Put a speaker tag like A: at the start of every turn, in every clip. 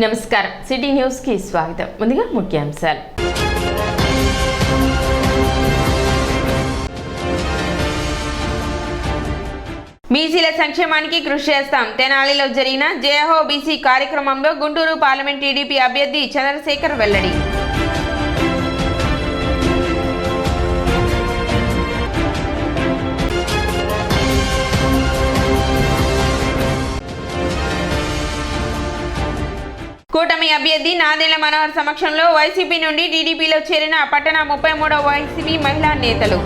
A: నమస్కారం city news కి స్వాగతం. ముందుగా ముఖ్యాంశాలు. బీసీల సంక్షేమానికి కృషి చేస్తాం. తెనాలిలో జరిగిన జయహో బీసీ కార్యక్రమంలో గుంటూరు పార్లమెంట్ టీడీపీ అభ్యర్థి చంద్రశేఖర్ వెల్లడి. కూటమి అభ్యర్థి నాదెళ్ల మనోహర్ సమక్షంలో వైసీపీ నుండి టీడీపీలో చేరిన పట్టణ 33వ వైసీపీ మహిళా నేతలు.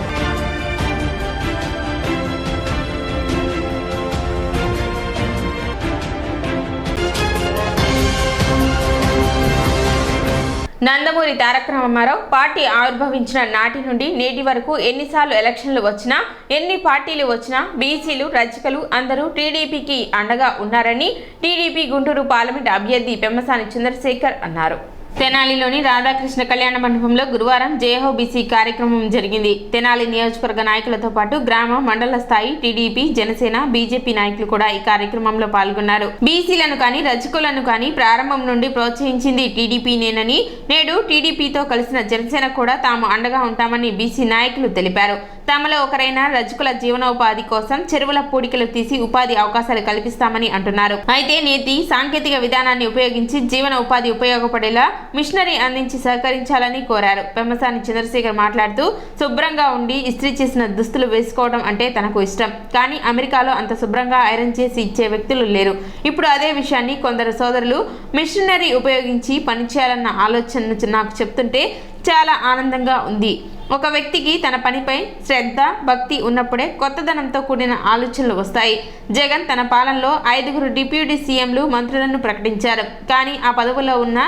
A: నందమూరి తారక రామారావు పార్టీ ఆవిర్భవించిన నాటి నుండి నేటి వరకు ఎన్నిసార్లు ఎలక్షన్లు వచ్చినా, ఎన్ని పార్టీలు వచ్చినా బీసీలు, రజకులు అందరూ టీడీపీకి అండగా ఉన్నారని టీడీపీ గుంటూరు పార్లమెంట్ అభ్యర్థి పెమ్మసాని చంద్రశేఖర్ అన్నారు. తెనాలిలోని రాధాకృష్ణ కళ్యాణ మండపంలో గురువారం జయహో బీసీ కార్యక్రమం జరిగింది. తెనాలి నియోజకవర్గ నాయకులతో పాటు గ్రామ, మండల స్థాయి టీడీపీ, జనసేన, బీజేపీ నాయకులు కూడా ఈ కార్యక్రమంలో పాల్గొన్నారు. బీసీలను కానీ, రజకులను కానీ ప్రారంభం నుండి ప్రోత్సహించింది టీడీపీనేనని, నేడు టీడీపీతో కలిసిన జనసేన కూడా తాము అండగా ఉంటామని బీసీ నాయకులు తెలిపారు. తమలో ఒకరైన రజకుల జీవనోపాధి కోసం చెరువుల పూడికలు తీసి ఉపాధి అవకాశాలు కల్పిస్తామని అంటున్నారు. అయితే నేటి సాంకేతిక విధానాన్ని ఉపయోగించి జీవన ఉపాధి ఉపయోగపడేలా మిషనరీ అందించి సహకరించాలని కోరారు. పెమ్మసాని చంద్రశేఖర్ మాట్లాడుతూ, శుభ్రంగా ఉండి ఇస్త్రీ చేసిన దుస్తులు వేసుకోవడం అంటే తనకు ఇష్టం. కానీ అమెరికాలో అంత శుభ్రంగా ఐరన్ చేసి ఇచ్చే వ్యక్తులు లేరు. ఇప్పుడు అదే విషయాన్ని కొందరు సోదరులు మిషనరీ ఉపయోగించి పనిచేయాలన్న ఆలోచనను నాకు చెప్తుంటే చాలా ఆనందంగా ఉంది. ఒక వ్యక్తికి తన పనిపై శ్రద్ధ, భక్తి ఉన్నప్పుడే కొత్తదనంతో కూడిన ఆలోచనలు వస్తాయి. జగన్ తన పాలనలో 5 డిప్యూటీ సీఎంలు, మంత్రులను ప్రకటించారు. కానీ ఆ పదవుల్లో ఉన్న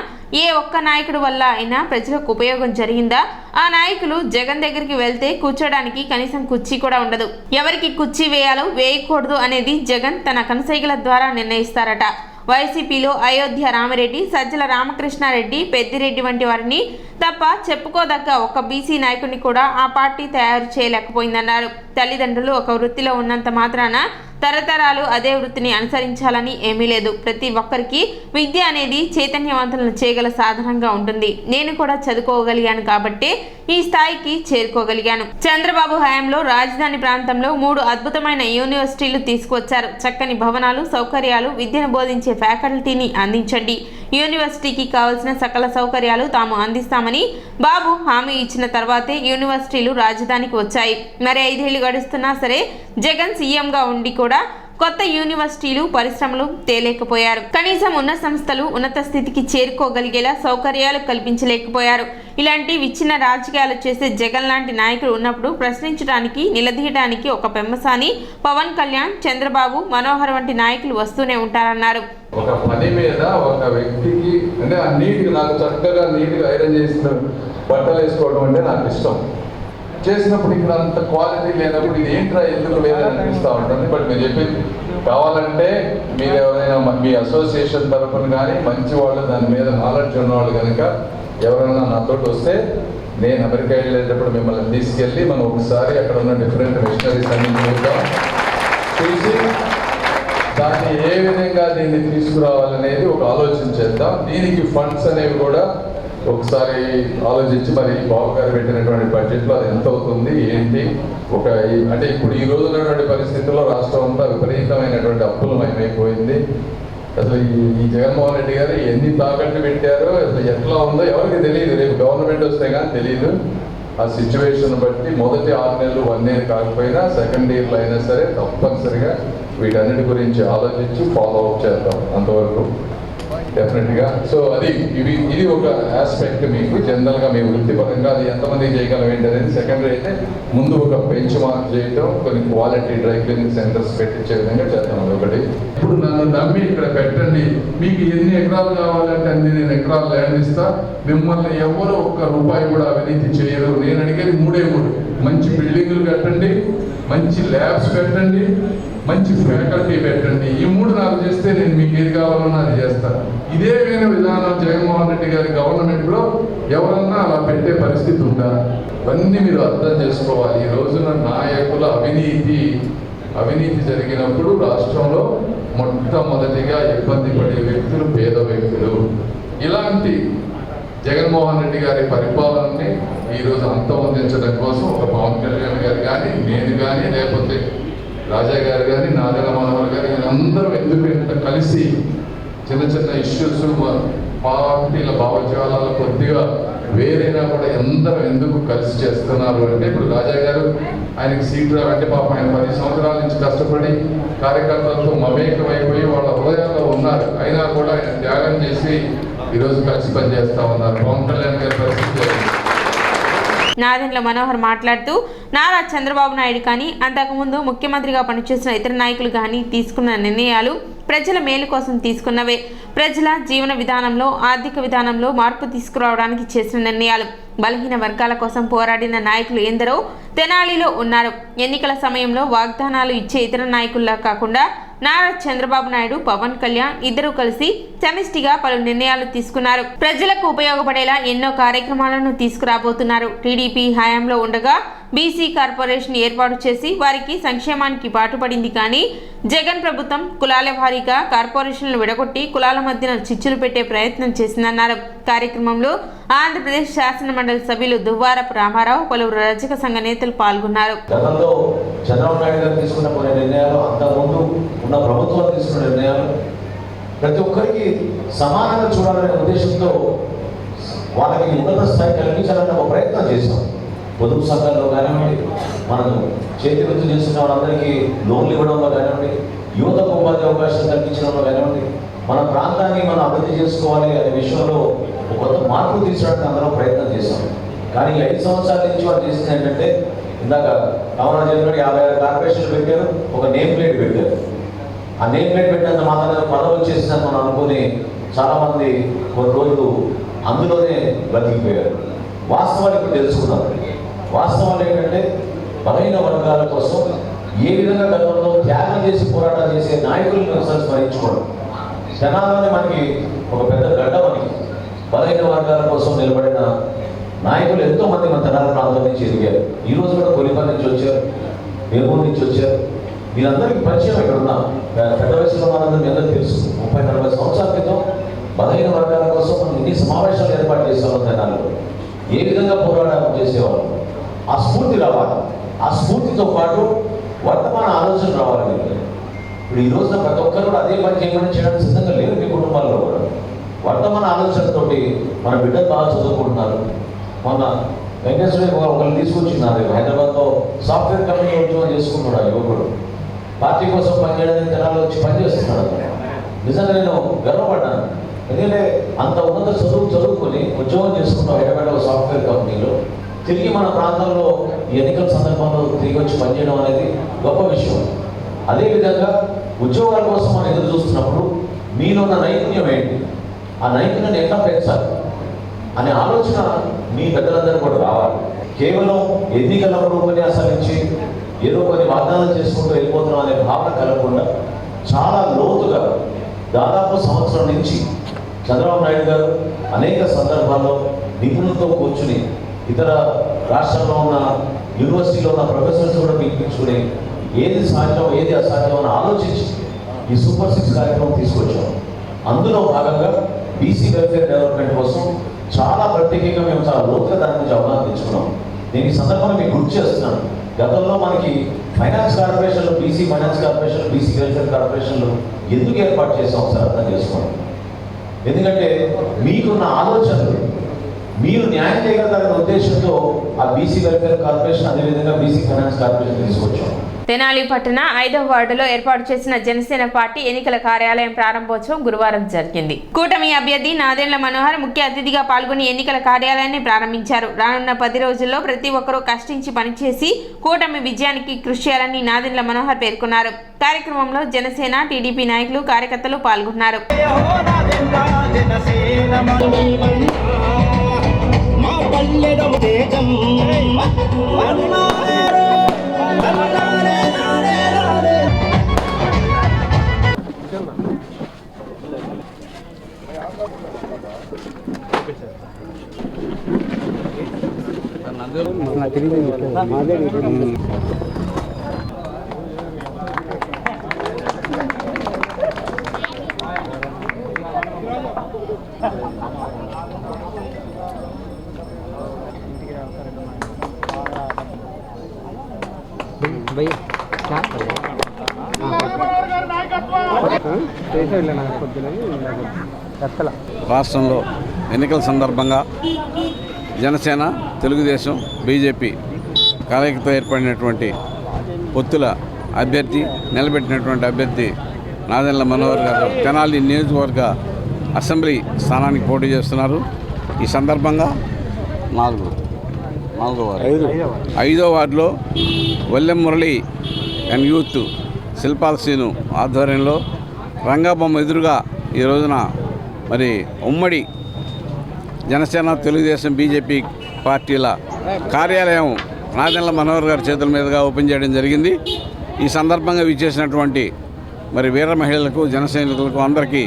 A: ఏ ఒక్క నాయకుడు వల్ల అయినా ప్రజలకు ఉపయోగం జరిగిందా? ఆ నాయకులు జగన్ దగ్గరికి వెళ్తే కూర్చోడానికి కనీసం కుర్చీ కూడా ఉండదు. ఎవరికి కుర్చీ వేయాలో, వేయకూడదు అనేది జగన్ తన కనుసైగల ద్వారా నిర్ణయిస్తారట. వైసీపీలో అయోధ్య రామిరెడ్డి, సజ్జల రామకృష్ణారెడ్డి, పెద్దిరెడ్డి వంటి వారిని తప్ప చెప్పుకోదగ్గ ఒక బీసీ నాయకుడిని కూడా ఆ పార్టీ తయారు చేయలేకపోయిందన్నారు. తల్లిదండ్రులు ఒక వృత్తిలో ఉన్నంత మాత్రాన తరతరాలు అదే వృత్తిని అనుసరించాలని ఏమీ లేదు. ప్రతి ఒక్కరికి విద్య అనేది చైతన్యవంతులను చేయగల సాధనంగా ఉంటుంది. నేను కూడా చదువుకోగలిగాను కాబట్టే ఈ స్థాయికి చేరుకోగలిగాను. చంద్రబాబు హయాంలో రాజధాని ప్రాంతంలో 3 అద్భుతమైన యూనివర్సిటీలు తీసుకువచ్చారు. చక్కని భవనాలు, సౌకర్యాలు, విద్యను బోధించే ఫ్యాకల్టీని అందించండి. యూనివర్సిటీకి కావాల్సిన సకల సౌకర్యాలు తాము అందిస్తామని బాబు హామీ ఇచ్చిన తర్వాతే యూనివర్సిటీలు రాజధానికి వచ్చాయి. మరి 5 ఏళ్లు గడుస్తున్నా సరే జగన్ సీఎంగా ఉండి కూడా కొత్త యూనివర్సిటీలు, పరిశ్రమలు తేలేకపోయారు. కనీసం ఉన్న సంస్థలు ఉన్నత స్థితికి చేరుకోగలిగేలా సౌకర్యాలు కల్పించలేకపోయారు. ఇలాంటి విచ్ఛిన్న రాజకీయాలు చేసే జగన్ లాంటి నాయకులు ఉన్నప్పుడు ప్రశ్నించడానికి, నిలదీయడానికి ఒక పెమ్మసాని, పవన్ కళ్యాణ్, చంద్రబాబు, మనోహర్ వంటి నాయకులు వస్తూనే ఉంటారన్నారు.
B: ఒక పని మీద ఒక వ్యక్తికి అంటే నీట్గా, నాకు చక్కగా నీట్గా ఐరన్ చేసిన బట్టలు వేసుకోవడం అంటే నాకు ఇష్టం. చేసినప్పుడు ఇక్కడ అంత క్వాలిటీ లేనప్పుడు ఇది ఏంట్రా ఎందుకు లేదని అనిపిస్తూ ఉంటుంది. బట్ మీరు చెప్పింది కావాలంటే మీరు ఎవరైనా మీ అసోసియేషన్ తరఫున కానీ మంచి వాళ్ళు, దాని మీద నాలెడ్జ్ ఉన్నవాళ్ళు కనుక ఎవరైనా నాతో వస్తే నేను అమెరికా వెళ్ళేటప్పుడు మిమ్మల్ని తీసుకెళ్ళి మనం ఒకసారి అక్కడ ఉన్న డిఫరెంట్ మిషనరీస్ అన్ని చూద్దాం, చూసి దాన్ని ఏ విధంగా దీన్ని తీసుకురావాలనేది ఒక ఆలోచన చేద్దాం. దీనికి ఫండ్స్ అనేవి కూడా ఒకసారి ఆలోచించి, మరి బాబు గారు పెట్టినటువంటి బడ్జెట్లో అది ఎంత అవుతుంది ఏంటి, ఒక అంటే ఇప్పుడు ఈ రోజు ఉన్నటువంటి పరిస్థితుల్లో రాష్ట్రం అంతా విపరీతమైనటువంటి అప్పులమైపోయింది. అసలు ఈ జగన్మోహన్ రెడ్డి గారు ఎన్ని తాకట్టు పెట్టారో అసలు ఎట్లా ఉందో ఎవరికి తెలియదు. రేపు గవర్నమెంట్ వస్తే కానీ తెలియదు. ఆ సిచ్యువేషన్ బట్టి మొదటి 6 నెలలు 1 ఇయర్ కాకపోయినా సెకండ్ ఇయర్లో అయినా సరే తప్పనిసరిగా వీటన్నిటి గురించి ఆలోచించి ఫాలో అప్ చేద్దాం అంతవరకు డెఫినెట్గా. సో ఇది ఒక ఆస్పెక్ట్. మీకు జనరల్గా మీ వృత్తిపరంగా అది ఎంతమంది చేయగలం ఏంటనేది సెకండరీ అయితే, ముందు ఒక బెంచ్ మార్క్ చేయటం, కొన్ని క్వాలిటీ డ్రై క్లీనింగ్ సెంటర్స్ పెట్టించే విధంగా చేద్దాం. ఒకటి ఇప్పుడు నన్ను నమ్మి ఇక్కడ పెట్టండి, మీకు ఎన్ని ఎకరాలు కావాలంటే అన్ని నేను ఎకరాలు ల్యాండ్ ఇస్తా, మిమ్మల్ని ఎవరు ఒక్క రూపాయి కూడా అవినీతి చేయరు. నేను అడిగేది 3 మంచి బిల్డింగులు కట్టండి, మంచి ల్యాబ్స్ పెట్టండి, మంచి ఫ్యాకల్టీ పెట్టండి. ఈ 3 నాకు చేస్తే నేను మీకు ఏది కావాలన్నా అది చేస్తాను. ఇదే విధానం జగన్మోహన్ రెడ్డి గారి గవర్నమెంట్లో ఎవరన్నా అలా పెట్టే పరిస్థితి ఉందా? ఇవన్నీ మీరు అర్థం చేసుకోవాలి. ఈ రోజున నాయకుల అవినీతి జరిగినప్పుడు రాష్ట్రంలో మొట్టమొదటిగా ఇబ్బంది పడే వ్యక్తులు పేద వ్యక్తులు. ఇలాంటి జగన్మోహన్ రెడ్డి గారి పరిపాలనని ఈరోజు అంతమొందించడం కోసం ఒక పవన్ కళ్యాణ్ గారు కానీ, నేను కానీ, లేకపోతే రాజా గారు కానీ, నాదెళ్ల మనోహర్ గారు అందరూ ఎందుకు ఇంత కలిసి చిన్న చిన్న ఇష్యూస్ పార్టీల భావజాలాలు కొద్దిగా వేరైనా కూడా అందరూ ఎందుకు కలిసి చేస్తున్నారు అంటే, ఇప్పుడు రాజా గారు ఆయనకి సీట్ రావంటే పాపం ఆయన 10 సంవత్సరాల నుంచి కష్టపడి కార్యకర్తలతో మమేకమైపోయి వాళ్ళ హృదయాల్లో ఉన్నారు. అయినా కూడా ఆయన త్యాగం చేసి ఈరోజు కలిసి పనిచేస్తా ఉన్నారు. పవన్ కళ్యాణ్ గారి పరిస్థితి
A: నాదెండ్ల మనోహర్ మాట్లాడుతూ నారా చంద్రబాబు నాయుడు కానీ, అంతకుముందు ముఖ్యమంత్రిగా పనిచేసిన ఇతర నాయకులు కానీ తీసుకున్న నిర్ణయాలు ప్రజల మేలు కోసం తీసుకున్నవే. ప్రజల జీవన విధానంలో, ఆర్థిక విధానంలో మార్పు తీసుకురావడానికి చేసిన నిర్ణయాలు. బలహీన వర్గాల కోసం పోరాడిన నాయకులు ఎందరో తెనాలిలో ఉన్నారు. ఎన్నికల సమయంలో వాగ్దానాలు ఇచ్చే ఇతర నాయకుల్లా కాకుండా నారా చంద్రబాబు నాయుడు, పవన్ కళ్యాణ్ ఇద్దరూ కలిసి సమిష్టిగా పలు నిర్ణయాలు తీసుకున్నారు. ప్రజలకు ఉపయోగపడేలా ఎన్నో కార్యక్రమాలను తీసుకురాబోతున్నారు. టీడీపీ హయాంలో ఉండగా బీసీ కార్పొరేషన్ ఏర్పాటు చేసి వారికి సంక్షేమానికి పాటుపడింది. కానీ జగన్ ప్రభుత్వం కులాల వారీగా కార్పొరేషన్లు విడగొట్టి కులాల మధ్యన చిచ్చులు పెట్టే ప్రయత్నం చేసిందన్నారు. కార్యక్రమంలో ఆంధ్రప్రదేశ్ శాసన మండలి సభ్యులు దువ్వారపు రామారావు, పలువురు రజక సంఘ నేతలు పాల్గొన్నారు.
C: గతంలో చంద్రబాబు నాయుడు గారు తీసుకున్న కొన్ని నిర్ణయాలు, అంతకుముందు ఉన్న ప్రభుత్వాలు తీసుకున్న నిర్ణయాలు ప్రతి ఒక్కరికి సమానంగా చూడాలనే ఉద్దేశంతో వాళ్ళకి ఉన్నత స్థాయి కల్పించాలనే ఒక ప్రయత్నం చేశాం. పొదుపు సంఘాల్లో కానివ్వండి, మనం చేతి వృత్తి చేస్తున్న వాళ్ళందరికీ లోన్లు ఇవ్వడంలో కానివ్వండి, యువతకు ఉపాధి అవకాశం కల్పించడంలో కానివ్వండి, మన ప్రాంతాన్ని మనం అభివృద్ధి చేసుకోవాలి అనే విషయంలో ఒక కొత్త మార్పు తీసుకురావడానికి అందరం ప్రయత్నం చేశాం. కానీ 5 సంవత్సరాల నుంచి వాళ్ళు చేసింది ఏంటంటే, ఇందాక కామరాజు చెప్పినట్టు 56 కార్పొరేషన్లు పెట్టారు, ఒక నేమ్ ప్లేట్ పెట్టారు. ఆ నేమ్ ప్లేట్ పెట్టినంత మాత్రం పదవి వచ్చేసిందని మనం అనుకుని చాలామంది కొన్ని రోజులు అందులోనే బతికిపోయారు. వాస్తవాలు ఇప్పుడు తెలుసుకున్నారు. వాస్తవాలు ఏంటంటే, బలహీన వర్గాల కోసం ఏ విధంగా గతంలో త్యాగం చేసి పోరాటం చేసే నాయకులను ఒకసారి స్మరించుకోవడం. జనాల్లోనే మనకి ఒక పెద్ద గడ్డ, మనకి బలహీన వర్గాల కోసం నిలబడిన నాయకులు ఎంతో మంది మన తెనాలి ప్రాంతం నుంచి ఎదిగారు. ఈ రోజు కూడా కొలిపల్లి నుంచి వచ్చారు, వేమూరు నుంచి వచ్చారు. మీరందరికీ పరిచయం ఇక్కడ ఉన్న పెద్ద వయసులో మనందరూ మీ అందరూ తెలుసు. 30-40 సంవత్సరాల క్రితం బలహీన వర్గాల కోసం మనం ఎన్ని సమావేశాలు ఏర్పాటు చేసేవాళ్ళం తెనాలిలో, ఏ విధంగా పోరాటం చేసేవాళ్ళం. ఆ స్ఫూర్తి రావాలి. ఆ స్ఫూర్తితో పాటు వర్తమాన ఆలోచన రావాలి మీరు. ఇప్పుడు ఈ రోజున ప్రతి ఒక్కరు కూడా అదే పని చేయడానికి సిద్ధంగా లేరు మీ కుటుంబాల్లో కూడా. వర్తమాన ఆలోచనతోటి మన బిడ్డలు బాగా చదువుకుంటున్నారు. మొన్న వెంకటేశ్వర ఒకరిని తీసుకొచ్చిన్నారు, హైదరాబాద్లో సాఫ్ట్వేర్ కంపెనీ ఉద్యోగం చేసుకుంటున్నాడు యువకుడు. పార్టీ కోసం పనిచేయడానికి తెనాల్లో వచ్చి పనిచేస్తున్నాడు. నిజంగా నేను గర్వపడ్డాను. ఎందుకంటే అంత ఉన్నత చదువుకొని ఉద్యోగం చేసుకున్నాం హైదరాబాద్ సాఫ్ట్వేర్ కంపెనీలో. తిరిగి మన ప్రాంతంలో ఎన్నికల సందర్భంలో తిరిగి వచ్చి పనిచేయడం అనేది గొప్ప విషయం. అదేవిధంగా ఉద్యోగాల కోసం మనం ఎదురు చూస్తున్నప్పుడు మీలో ఉన్న నైపుణ్యం ఏంటి, ఆ నైపుణ్యాన్ని ఎట్లా పెంచాలి అనే ఆలోచన మీ పెద్దలందరూ కూడా రావాలి. కేవలం ఎన్నికలప్పుడు ఉపన్యాసాలు ఇచ్చి ఏదో కొన్ని వాగ్దానాలు చేసుకుంటూ వెళ్ళిపోతున్నాం అనే భావన కలగకుండా చాలా లోతుగా దాదాపు సంవత్సరం నుంచి చంద్రబాబు నాయుడు గారు అనేక సందర్భాల్లో నిపుణులతో కూర్చుని ఇతర రాష్ట్రంలో ఉన్న యూనివర్సిటీలో ఉన్న ప్రొఫెసర్స్ కూడా పిలిపించుకుని ఏది సాధ్యం ఏది అసాధ్యం అని ఆలోచించి ఈ సూపర్ 6 కార్యక్రమం తీసుకొచ్చాం. అందులో భాగంగా బీసీ వెల్ఫేర్ డెవలప్మెంట్ కోసం చాలా ప్రత్యేకంగా మేము చాలా లోతుగా దాని గురించి అవగాహన తెచ్చుకున్నాం. నేను ఈ సందర్భంగా మీకు గుర్తు చేస్తున్నాను. గతంలో మనకి ఫైనాన్స్ కార్పొరేషన్లు, బీసీ ఫైనాన్స్ కార్పొరేషన్లు, బీసీ వెల్ఫేర్ కార్పొరేషన్లు ఎందుకు ఏర్పాటు చేసాం ఒకసారి అర్థం చేసుకోండి. ఎందుకంటే మీకున్న ఆలోచనలు మీరు న్యాయం చేయగలరనే ఉద్దేశంతో ఆ బీసీ వెల్ఫేర్ కార్పొరేషన్, అదేవిధంగా బీసీ ఫైనాన్స్ కార్పొరేషన్ తీసుకొచ్చాం.
A: తెనాలి పట్టణ 5వ వార్డులో ఏర్పాటు చేసిన జనసేన పార్టీ ఎన్నికల కార్యాలయం ప్రారంభోత్సవం గురువారం జరిగింది. కూటమి అభ్యర్థి నాదెండ్ల మనోహర్ ముఖ్య అతిథిగా పాల్గొని ఎన్నికల కార్యాలయాన్ని ప్రారంభించారు. రానున్న 10 రోజుల్లో ప్రతి ఒక్కరూ కష్టించి పనిచేసి కూటమి విజయానికి కృషి చేయాలని నాదెండ్ల మనోహర్ పేర్కొన్నారు. కార్యక్రమంలో జనసేన, టీడీపీ నాయకులు, కార్యకర్తలు పాల్గొన్నారు.
D: भैया क्या कर रहे
E: రాష్ట్రంలో ఎన్నికల సందర్భంగా జనసేన తెలుగుదేశం బీజేపీ కలయికతో ఏర్పడినటువంటి పొత్తుల అభ్యర్థి నిలబెట్టినటువంటి అభ్యర్థి నాదెండ్ల మనోహర్ గారు తెనాలి నియోజకవర్గ అసెంబ్లీ స్థానానికి పోటీ చేస్తున్నారు. ఈ సందర్భంగా ఐదో వార్డులో వల్లెం మురళి అండ్ యూత్ శిల్పాల శ్రీను ఆధ్వర్యంలో రంగబొమ్మ ఎదురుగా ఈ రోజున మరి ఉమ్మడి జనసేన తెలుగుదేశం బీజేపీ పార్టీల కార్యాలయం నాదెండ్ల మనోహర్ గారి చేతుల మీదుగా ఓపెన్ చేయడం జరిగింది. ఈ సందర్భంగా విచ్చేసినటువంటి మరి వీర మహిళలకు జన సైనికులకు అందరికీ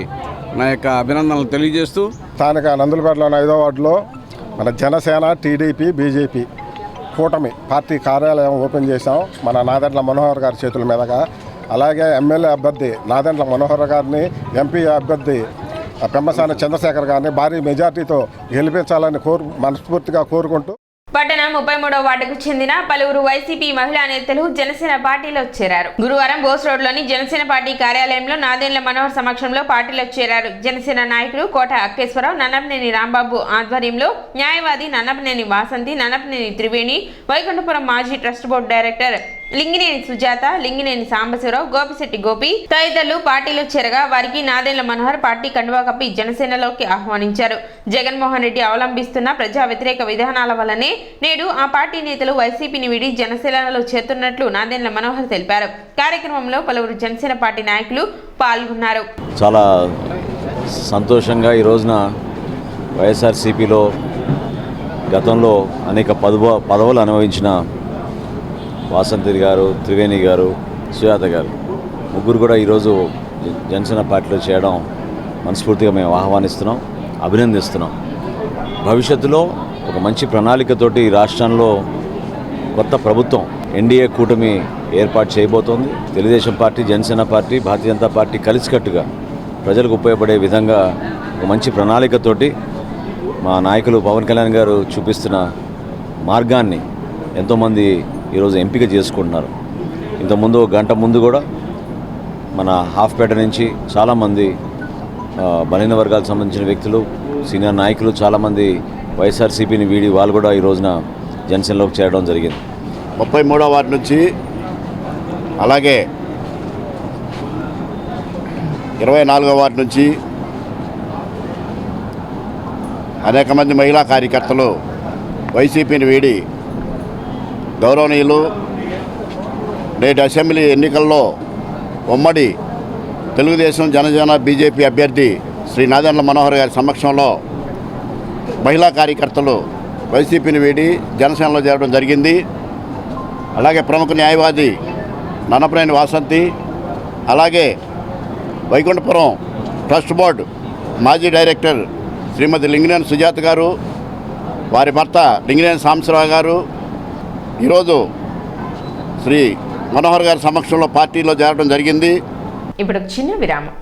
E: నా యొక్క అభినందనలు తెలియజేస్తూ
F: స్థానిక నందులపేటలోని 5వ వార్డులో మన జనసేన టీడీపీ బీజేపీ కూటమి పార్టీ కార్యాలయం ఓపెన్ చేశాం మన నాదెండ్ల మనోహర్ గారి చేతుల మీదుగా. అలాగే ఎమ్మెల్యే అభ్యర్థి నాదెండ్ల మనోహర్ గారిని, ఎంపీ అభ్యర్థి పెమ్మసాని చంద్రశేఖర్ గారిని భారీ మెజార్టీతో గెలిపించాలని మనస్ఫూర్తిగా కోరుకుంటూ
A: పట్టణ 33వ వార్డుకు చెందిన పలువురు వైసీపీ మహిళా నేతలు జనసేన పార్టీలో చేరారు. గురువారం బోస్ రోడ్లోని జనసేన పార్టీ కార్యాలయంలో నాదెండ్ల మనోహర్ సమక్షంలో పార్టీలో చేరారు. జనసేన నాయకులు కోట అక్కేశ్వరరావు, నన్నపనేని రాంబాబు ఆధ్వర్యంలో న్యాయవాది నన్నపనేని వాసంతి, నన్నపనేని త్రివేణి, వైకుంఠపురం మాజీ trust board director Lingineni Sujatha, Lingineni Sambasiva Rao, Gopisetti Gopi తదితరులు పార్టీలో చేరగా వారికి నాదెండ్ల మనోహర్ పార్టీ కండువా కప్పి జనసేనలోకి ఆహ్వానించారు. జగన్మోహన్ రెడ్డి అవలంబిస్తున్న ప్రజా వ్యతిరేక విధానాల వల్లనే నేడు ఆ పార్టీ నేతలు వైసీపీని వీడి జనసేనలో చేరుతున్నట్లు నాదెండ్ల మనోహర్ తెలిపారు. కార్యక్రమంలో పలువురు జనసేన పార్టీ నాయకులు పాల్గొన్నారు.
G: చాలా సంతోషంగా ఈ రోజున వైఎస్ఆర్సీపీలో గతంలో అనేక పదవులు అనుభవించిన వాసంతి గారు, త్రివేణి గారు, సుజాత గారు ముగ్గురు కూడా ఈరోజు జనసేన పార్టీలో చేయడం మనస్ఫూర్తిగా మేము ఆహ్వానిస్తున్నాం, అభినందిస్తున్నాం. భవిష్యత్తులో ఒక మంచి ప్రణాళికతోటి రాష్ట్రంలో కొత్త ప్రభుత్వం ఎన్డీఏ కూటమి ఏర్పాటు చేయబోతోంది. Telugu Desam party, Janasena party, Bharatiya Janata party కలిసికట్టుగా ప్రజలకు ఉపయోగపడే విధంగా ఒక మంచి ప్రణాళికతోటి మా నాయకులు పవన్ కళ్యాణ్ గారు చూపిస్తున్న మార్గాన్ని ఎంతోమంది ఈరోజు ఎంపిక చేసుకుంటున్నారు. ఇంతకుముందు గంట ముందు కూడా మన హాఫ్పేట నుంచి చాలామంది బలహీన వర్గాలకు సంబంధించిన వ్యక్తులు, సీనియర్ నాయకులు చాలామంది వైఎస్ఆర్సీపీని వీడి వాళ్ళు కూడా ఈ రోజున జనసేనలోకి చేరడం జరిగింది.
H: 33వ వార్డు నుంచి అలాగే 24వ వార్డు నుంచి అనేక మంది మహిళా కార్యకర్తలు వైసీపీని వీడి గౌరవనీయులు నేటి అసెంబ్లీ ఎన్నికల్లో ఉమ్మడి తెలుగుదేశం జనసేన బీజేపీ అభ్యర్థి శ్రీ నాదెండ్ల మనోహర్ గారి సమక్షంలో మహిళా కార్యకర్తలు వైసీపీని వీడి జనసేనలో చేరడం జరిగింది. అలాగే ప్రముఖ న్యాయవాది నన్నపనేని వాసంతి, అలాగే వైకుంఠపురం ట్రస్ట్ బోర్డు మాజీ డైరెక్టర్ శ్రీమతి లింగినేని సుజాత గారు, వారి భర్త లింగినేని సాంబశివరావు గారు ఈరోజు శ్రీ మనోహర్ గారి సమక్షంలో పార్టీలో చేరడం జరిగింది.
A: ఇప్పుడు చిన్న విరామం.